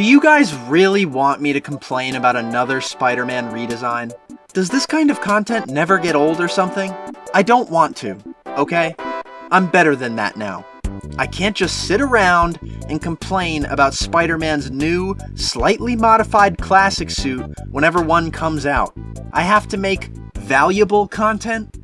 Do you guys really want me to complain about another Spider-Man redesign? Does this kind of content never get old or something? I don't want to, okay? I'm better than that now. I can't just sit around and complain about Spider-Man's new, slightly modified classic suit whenever one comes out. I have to make valuable content?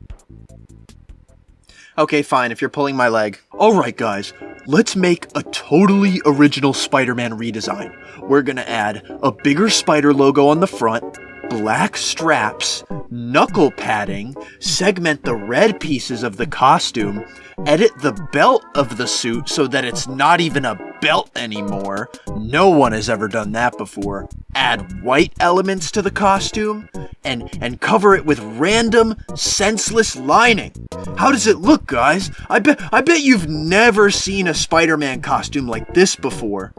Okay, fine, if you're pulling my leg. Alright guys, let's make a totally original Spider-Man redesign. We're gonna add a bigger spider logo on the front, black straps, knuckle padding, segment the red pieces of the costume, edit the belt of the suit so that it's not even a belt anymore. No one has ever done that before. Add white elements to the costume, and cover it with random, senseless lining. How does it look, guys? I bet you've never seen a Spider-Man costume like this before.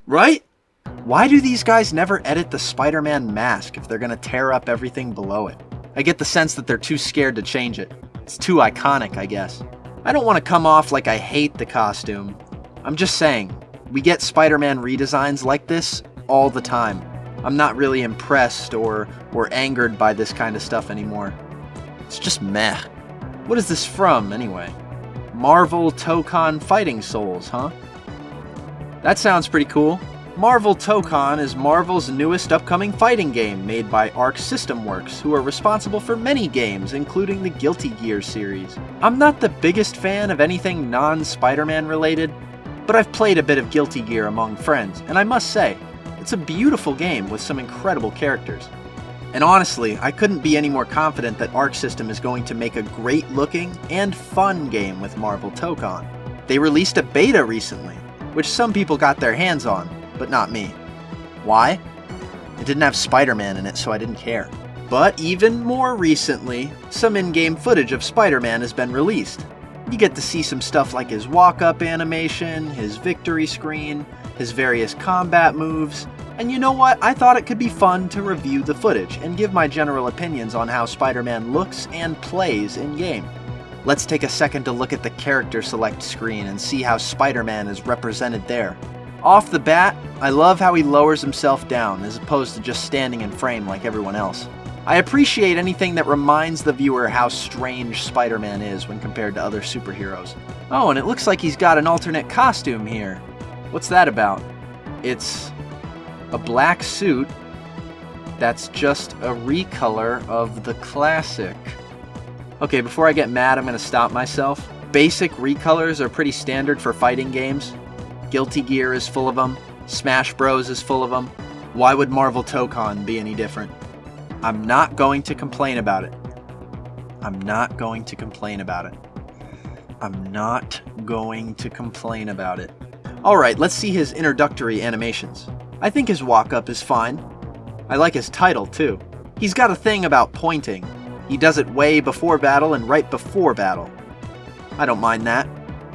Right? Why do these guys never edit the Spider-Man mask if they're gonna tear up everything below it? I get the sense that they're too scared to change it. It's too iconic, I guess. I don't want to come off like I hate the costume. I'm just saying, we get Spider-Man redesigns like this all the time. I'm not really impressed or angered by this kind of stuff anymore. It's just meh. What is this from, anyway? Marvel Tokon Fighting Souls, huh? That sounds pretty cool. Marvel Tokon is Marvel's newest upcoming fighting game made by Arc System Works, who are responsible for many games, including the Guilty Gear series. I'm not the biggest fan of anything non-Spider-Man related, but I've played a bit of Guilty Gear among friends, and I must say, it's a beautiful game with some incredible characters. And honestly, I couldn't be any more confident that Arc System is going to make a great-looking and fun game with Marvel Tokon. They released a beta recently, which some people got their hands on, but not me. Why? It didn't have Spider-Man in it, so I didn't care. But even more recently, some in-game footage of Spider-Man has been released. You get to see some stuff like his walk-up animation, his victory screen, his various combat moves, and you know what? I thought it could be fun to review the footage and give my general opinions on how Spider-Man looks and plays in-game. Let's take a second to look at the character select screen and see how Spider-Man is represented there. Off the bat, I love how he lowers himself down as opposed to just standing in frame like everyone else. I appreciate anything that reminds the viewer how strange Spider-Man is when compared to other superheroes. Oh, and it looks like he's got an alternate costume here. What's that about? It's a black suit that's just a recolor of the classic. Okay, before I get mad, I'm gonna stop myself. Basic recolors are pretty standard for fighting games. Guilty Gear is full of them. Smash Bros is full of them. Why would Marvel Tokon be any different? I'm not going to complain about it. I'm not going to complain about it. I'm not going to complain about it. Alright, let's see his introductory animations. I think his walk-up is fine. I like his title, too. He's got a thing about pointing. He does it way before battle and right before battle. I don't mind that.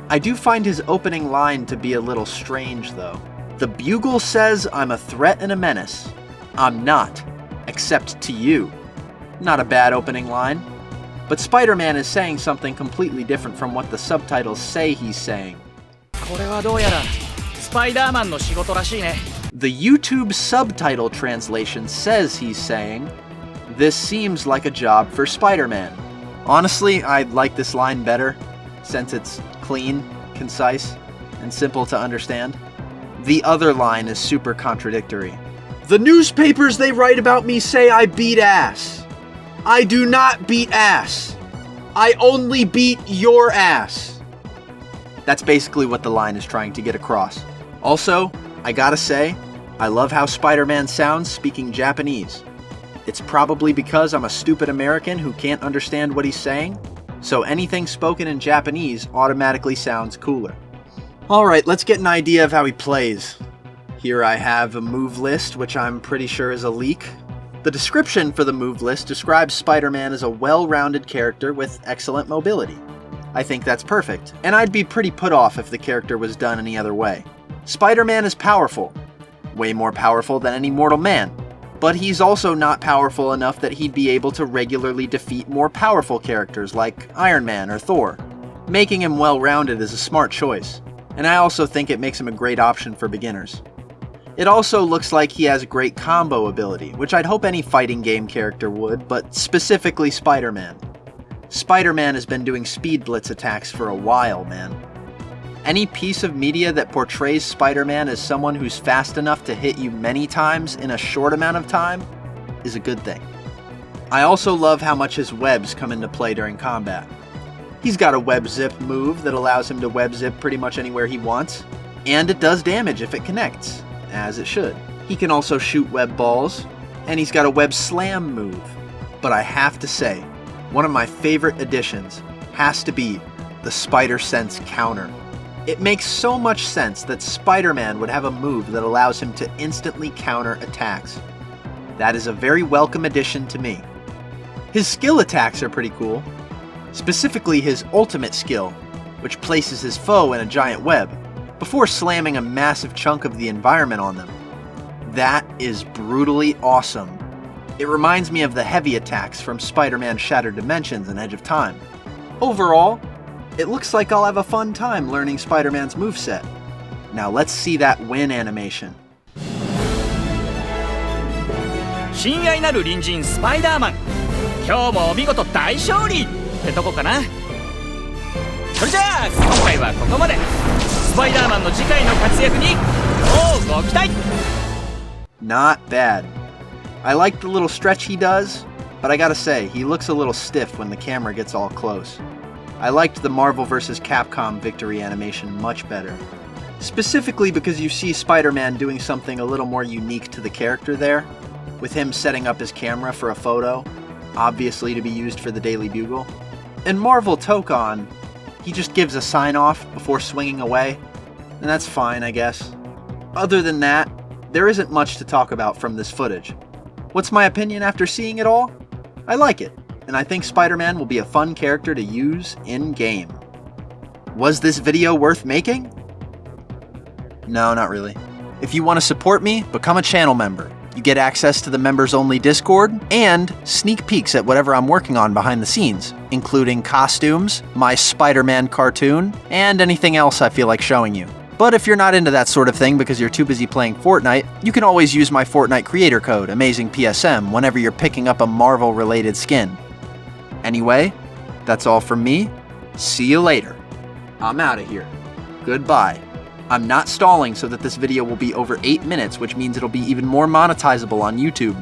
I do find his opening line to be a little strange, though. The bugle says I'm a threat and a menace. I'm not, except to you. Not a bad opening line. But Spider-Man is saying something completely different from what the subtitles say he's saying. The YouTube subtitle translation says he's saying, "This seems like a job for Spider-Man." Honestly, I like this line better, since it's clean, concise, and simple to understand. The other line is super contradictory. The newspapers they write about me say I beat ass. I do not beat ass. I only beat your ass. That's basically what the line is trying to get across. Also, I gotta say, I love how Spider-Man sounds speaking Japanese. It's probably because I'm a stupid American who can't understand what he's saying, so anything spoken in Japanese automatically sounds cooler. Alright, let's get an idea of how he plays. Here I have a move list, which I'm pretty sure is a leak. The description for the move list describes Spider-Man as a well-rounded character with excellent mobility. I think that's perfect, and I'd be pretty put off if the character was done any other way. Spider-Man is powerful. Way more powerful than any mortal man. But he's also not powerful enough that he'd be able to regularly defeat more powerful characters like Iron Man or Thor. Making him well-rounded is a smart choice. and I also think it makes him a great option for beginners. It also looks like he has great combo ability, which I'd hope any fighting game character would, but specifically Spider-Man. Spider-Man has been doing speed blitz attacks for a while, man. Any piece of media that portrays Spider-Man as someone who's fast enough to hit you many times in a short amount of time is a good thing. I also love how much his webs come into play during combat. He's got a web zip move that allows him to web zip pretty much anywhere he wants, and it does damage if it connects, as it should. He can also shoot web balls, and he's got a web slam move. But I have to say, one of my favorite additions has to be the Spider Sense counter. It makes so much sense that Spider-Man would have a move that allows him to instantly counter attacks. That is a very welcome addition to me. His skill attacks are pretty cool, specifically his ultimate skill, which places his foe in a giant web before slamming a massive chunk of the environment on them. That is brutally awesome. It reminds me of the heavy attacks from Spider-Man Shattered Dimensions and Edge of Time. Overall, it looks like I'll have a fun time learning Spider-Man's moveset. Now let's see that win animation. 親愛なる隣人スパイダーマン、今日もお見事大勝利ってとこかな。それじゃあ今回はここまで。スパイダーマンの次回の活躍に乞うご期待。 Not bad. I like the little stretch he does, but I gotta say, he looks a little stiff when the camera gets all close. I liked the Marvel vs. Capcom victory animation much better. Specifically because you see Spider-Man doing something a little more unique to the character there, with him setting up his camera for a photo, obviously to be used for the Daily Bugle. In Marvel Tokon, he just gives a sign-off before swinging away, and that's fine, I guess. Other than that, there isn't much to talk about from this footage. What's my opinion after seeing it all? I like it, and I think Spider-Man will be a fun character to use in-game. Was this video worth making? No, not really. If you want to support me, become a channel member. You get access to the members-only Discord, and sneak peeks at whatever I'm working on behind the scenes, including costumes, my Spider-Man cartoon, and anything else I feel like showing you. But if you're not into that sort of thing because you're too busy playing Fortnite, you can always use my Fortnite creator code, AmazingPSM, whenever you're picking up a Marvel-related skin. Anyway, that's all from me. See you later. I'm out of here. Goodbye. I'm not stalling so that this video will be over 8 minutes, which means it'll be even more monetizable on YouTube.